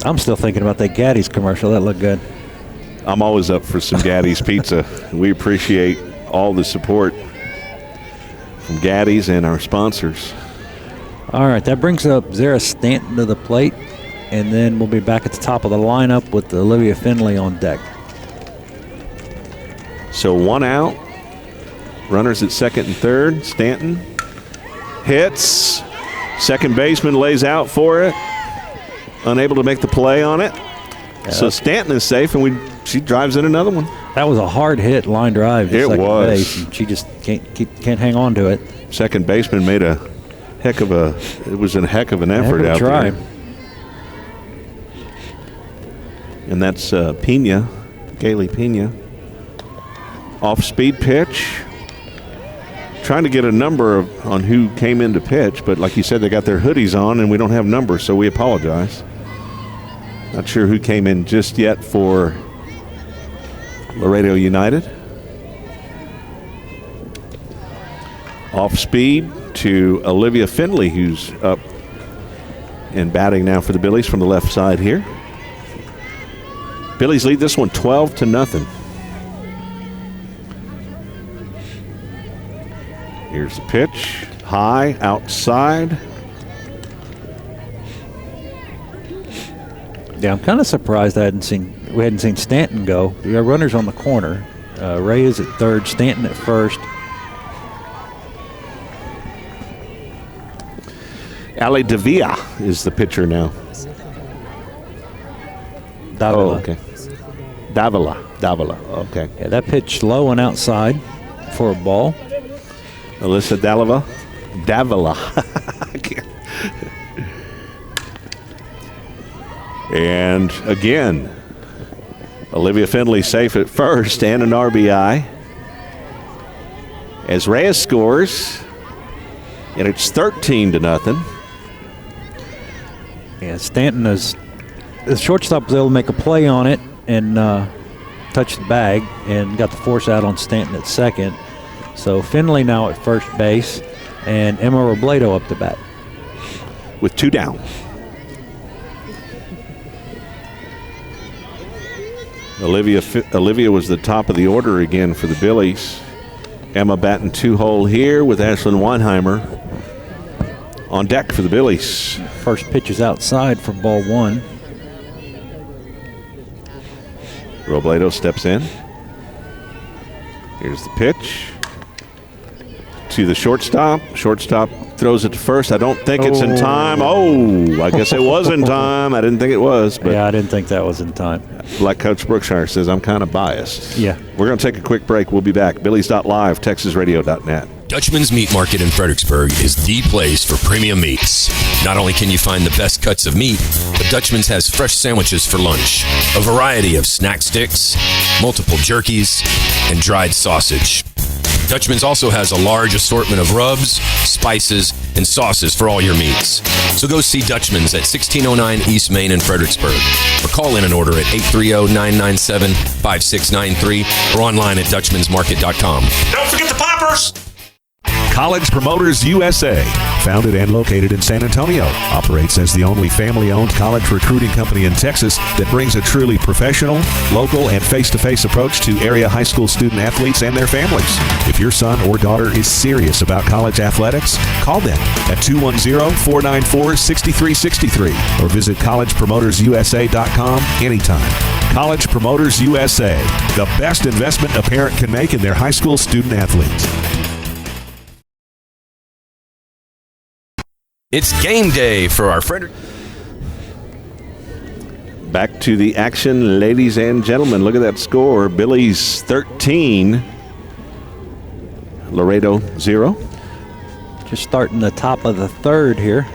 I'm still thinking about that Gaddy's commercial. That looked good. I'm always up for some Gaddy's pizza. We appreciate all the support from Gaddy's and our sponsors. All right, that brings up Zara Stanton to the plate, and then we'll be back at the top of the lineup with Olivia Finley on deck. So 1 out, runners at second and third. Stanton hits, second baseman lays out for it, unable to make the play on it. Yeah. So Stanton is safe, and she drives in another one. That was a hard hit line drive. It was. Base, and she just can't hang on to it. Second baseman made a heck of an effort out there. And that's Pena, Gailey Pena. Off-speed pitch. Trying to get a number on who came in to pitch, but like you said, they got their hoodies on and we don't have numbers, so we apologize. Not sure who came in just yet for Laredo United. Off-speed to Olivia Finley, who's up and batting now for the Billies from the left side here. Billies lead this one 12-0. Here's the pitch, high, outside. Yeah, I'm kind of surprised we hadn't seen Stanton go. We got runners on the corner. Ray is at third, Stanton at first. Ali Davila is the pitcher now. Davila. Oh, okay. Davila. Okay. Yeah, that pitch low and outside for a ball. Alyssa Davila. And again, Olivia Finley safe at first and an RBI. As Reyes scores, and it's 13-0. Yeah, Stanton the shortstop was able to make a play on it and touch the bag and got the force out on Stanton at second. So Finley now at first base and Emma Robledo up to bat. With 2 down. Olivia was the top of the order again for the Billies. Emma batting 2-hole here with Ashlyn Weinheimer on deck for the Billies. First pitch is outside for ball one. Robledo steps in. Here's the pitch to the shortstop. Shortstop throws it to first. I don't think it's in time. Oh, I guess it was in time. I didn't think it was. But yeah, I didn't think that was in time. like Coach Brookshire says, I'm kind of biased. Yeah. We're going to take a quick break. We'll be back. Billies.live, TexasRadio.net. Dutchman's Meat Market in Fredericksburg is the place for premium meats. Not only can you find the best cuts of meat, but Dutchman's has fresh sandwiches for lunch, a variety of snack sticks, multiple jerkies, and dried sausage. Dutchman's also has a large assortment of rubs, spices, and sauces for all your meats. So go see Dutchman's at 1609 East Main in Fredericksburg, or call in an order at 830-997-5693 or online at dutchmansmarket.com. Don't forget the poppers! College Promoters USA, founded and located in San Antonio, operates as the only family-owned college recruiting company in Texas that brings a truly professional, local, and face-to-face approach to area high school student athletes and their families. If your son or daughter is serious about college athletics, call them at 210-494-6363 or visit collegepromotersusa.com anytime. College Promoters USA, the best investment a parent can make in their high school student athletes. It's game day for our Frederick. Back to the action, ladies and gentlemen. Look at that score. Billies 13, Laredo 0. Just starting the top of the third here.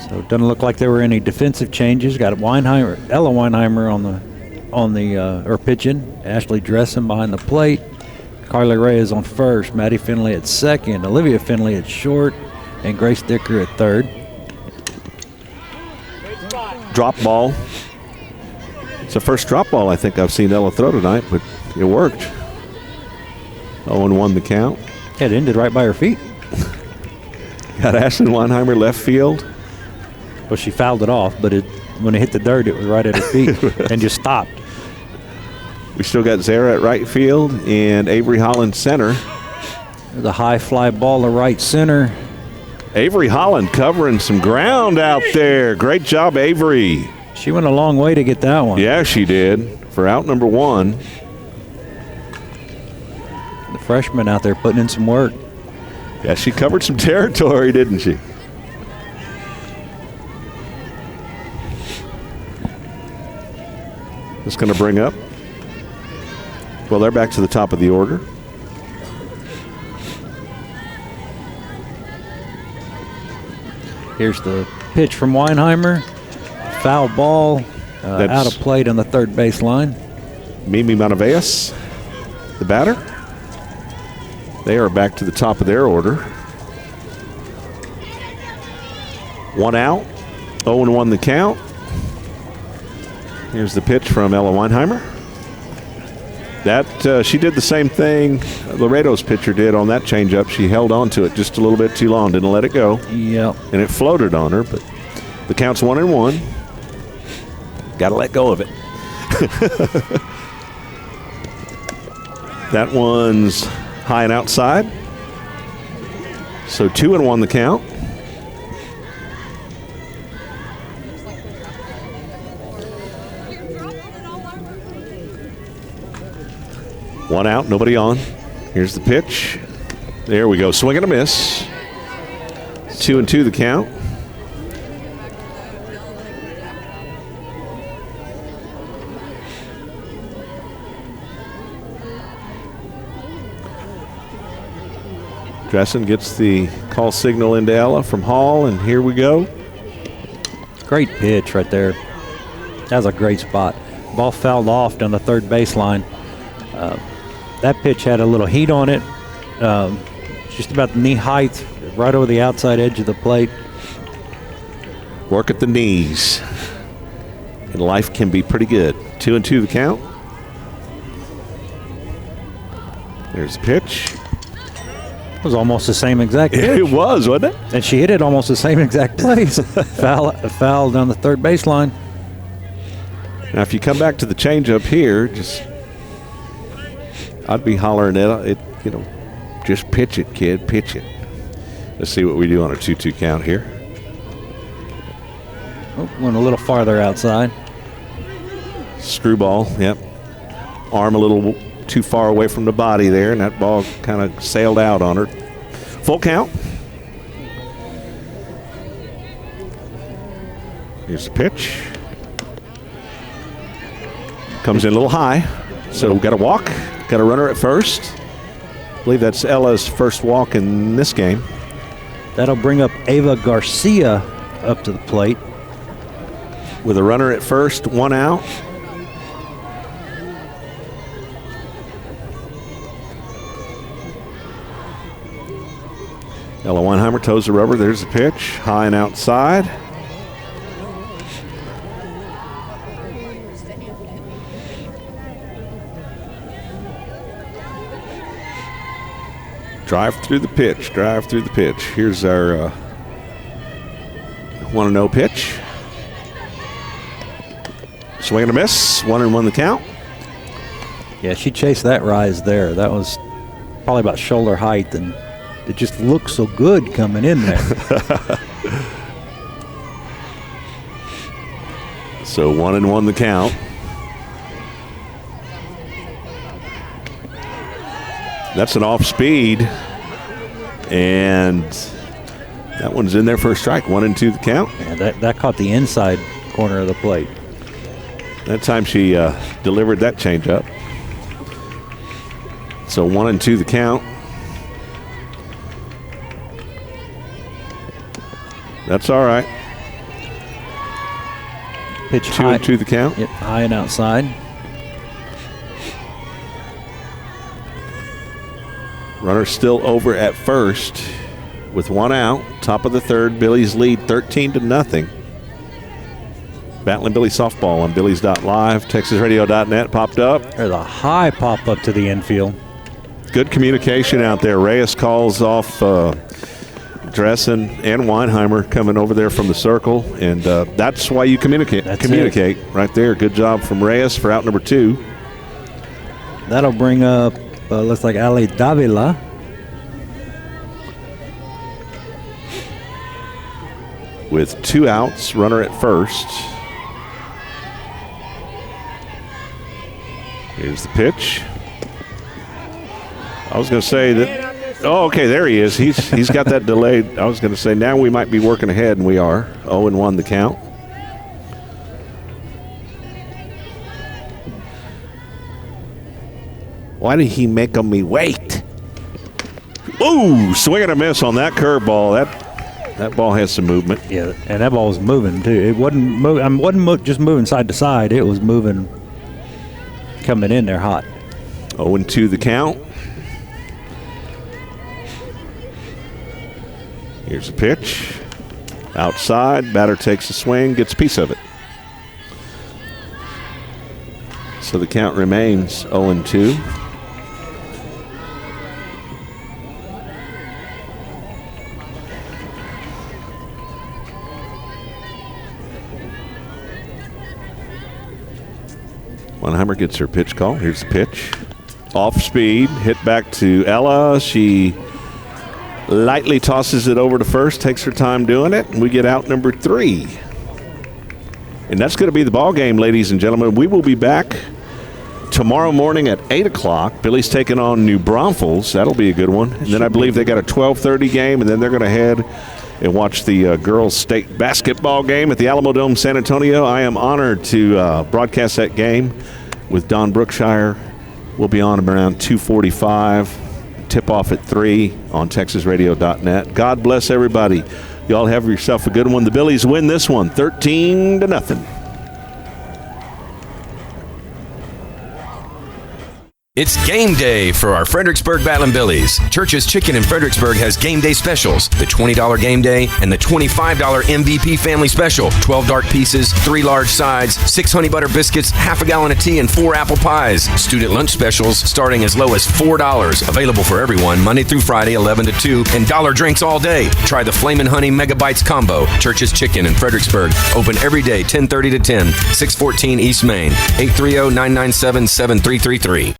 So it doesn't look like there were any defensive changes. Got Ella Weinheimer on the pitching. Ashley Dressen behind the plate. Carly Reyes on first, Maddie Finley at second, Olivia Finley at short, and Grace Dicker at third. Drop ball. It's the first drop ball I think I've seen Ella throw tonight, but it worked. 0-1 the count. It ended right by her feet. Got Ashley Weinheimer left field. Well, she fouled it off, but when it hit the dirt, it was right at her feet and just stopped. We still got Zara at right field and Avery Holland center. The high fly ball to right center. Avery Holland covering some ground out there. Great job, Avery. She went a long way to get that one. Yeah, she did. For out number one. The freshman out there putting in some work. Yeah, she covered some territory, didn't she? Just going to bring up. Well, they're back to the top of the order. Here's the pitch from Weinheimer. Foul ball out of play on the third base line. Mimi Manaveas, the batter. They are back to the top of their order. 1 out, 0-1 the count. Here's the pitch from Ella Weinheimer. She did the same thing Laredo's pitcher did on that changeup. She held on to it just a little bit too long, didn't let it go. Yep. And it floated on her, but the count's 1-1. Got to let go of it. That one's high and outside. So 2-1 the count. One out, nobody on. Here's the pitch. There we go. Swing and a miss. 2-2 the count. Dressen gets the call signal into Ella from Hall, and here we go. Great pitch right there. That was a great spot. Ball fouled off down the third baseline. That pitch had a little heat on it, just about knee height, right over the outside edge of the plate. Work at the knees, and life can be pretty good. 2-2 the count. There's the pitch. It was almost the same exact pitch. It was, wasn't it? And she hit it almost the same exact place. Foul down the third baseline. Now, if you come back to the changeup here, I'd be hollering at it, just pitch it, kid, pitch it. Let's see what we do on a 2-2 count here. Oh, went a little farther outside. Screwball, yep. Arm a little too far away from the body there, and that ball kind of sailed out on her. Full count. Here's the pitch. Comes in a little high, so we've got a walk. Got a runner at first. I believe that's Ella's first walk in this game. That'll bring up Ava Garcia up to the plate. With a runner at first, 1 out. Ella Weinheimer toes the rubber. There's the pitch. High and outside. Drive through the pitch. Drive through the pitch. Here's our 1-0 pitch. Swing and a miss. 1-1 the count. Yeah, she chased that rise there. That was probably about shoulder height, and it just looked so good coming in there. So 1-1 the count. That's an off speed, and that one's in there for a strike. 1-2 the count. Yeah, that caught the inside corner of the plate. That time she delivered that changeup. So 1-2 the count. That's all right. Pitch 2-2 the count. Yep, high and outside. Runner still over at first with 1 out. Top of the third. Billy's lead 13-0. Battling Billy softball on Billy's.live. TexasRadio.net popped up. There's a high pop up to the infield. Good communication out there. Reyes calls off Dressen and Weinheimer coming over there from the circle, and that's why you communicate. Communicate right there. Good job from Reyes for out number 2. That'll bring up, looks like Ali Davila. With 2 outs, runner at first. Here's the pitch. I was going to say that. Oh, okay, there he is. He's got that delayed. I was going to say now we might be working ahead, and we are. 0-1 the count. Why did he make me wait? Ooh, swing and a miss on that curveball. That ball has some movement. Yeah, and that ball was moving too. It wasn't just moving side to side. It was moving, coming in there hot. 0-2 the count. Here's the pitch. Outside, batter takes a swing, gets a piece of it. So the count remains 0-2. Weinheimer gets her pitch call. Here's the pitch. Off speed, hit back to Ella. She lightly tosses it over to first, takes her time doing it, and we get out number 3. And that's going to be the ball game, ladies and gentlemen. We will be back tomorrow morning at 8 o'clock. Billy's taking on New Braunfels. That'll be a good one. And then I believe they got a 12:30 game, and then they're going to head and watch the girls' state basketball game at the Alamo Dome, San Antonio. I am honored to broadcast that game with Don Brookshire. We'll be on around 2:45. Tip-off at 3 on TexasRadio.net. God bless everybody. Y'all have yourself a good one. The Billies win this one, 13-0. It's game day for our Fredericksburg Battlin' Billies. Church's Chicken in Fredericksburg has game day specials. The $20 game day and the $25 MVP family special. 12 dark pieces, 3 large sides, 6 honey butter biscuits, half a gallon of tea, and 4 apple pies. Student lunch specials starting as low as $4. Available for everyone Monday through Friday, 11 to 2, and dollar drinks all day. Try the Flamin' Honey Megabites combo. Church's Chicken in Fredericksburg. Open every day, 10:30 to 10, 614 East Main, 830-997-7333.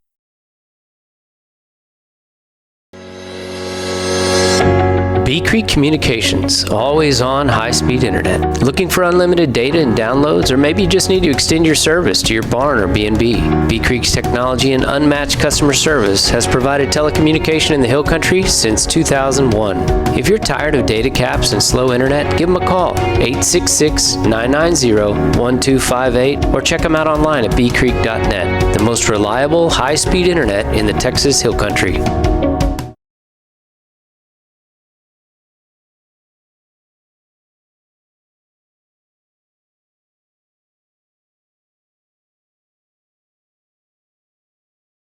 Bee Creek Communications, always on high-speed internet. Looking for unlimited data and downloads, or maybe you just need to extend your service to your barn or B&B? Bee Creek's technology and unmatched customer service has provided telecommunication in the Hill Country since 2001. If you're tired of data caps and slow internet, give them a call, 866-990-1258, or check them out online at beecreek.net, the most reliable high-speed internet in the Texas Hill Country.